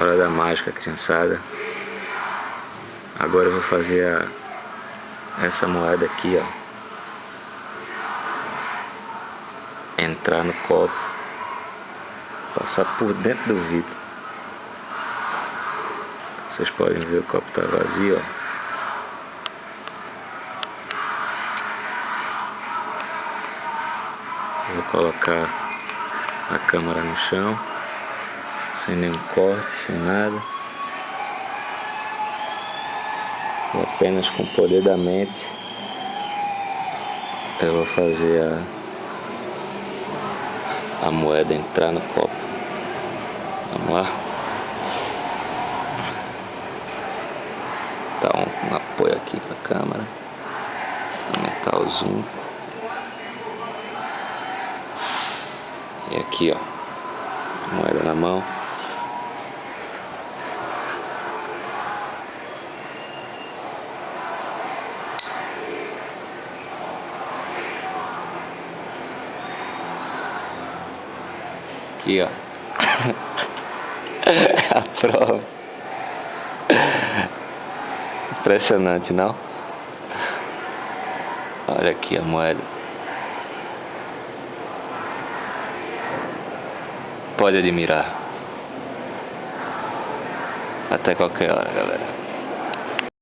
Hora da mágica, criançada. Agora eu vou fazer essa moeda aqui, ó, entrar no copo, passar por dentro do vidro. Vocês podem ver, o copo tá vazio, ó. Vou colocar a câmera no chão, sem nenhum corte, sem nada. E apenas com o poder da mente eu vou fazer a moeda entrar no copo. Vamos lá. Dá um apoio aqui para a câmera, aumentar o zoom. E aqui, ó, a moeda na mão. Aqui, ó. A prova. Impressionante, não? Olha aqui a moeda. Pode admirar. Até qualquer hora, galera.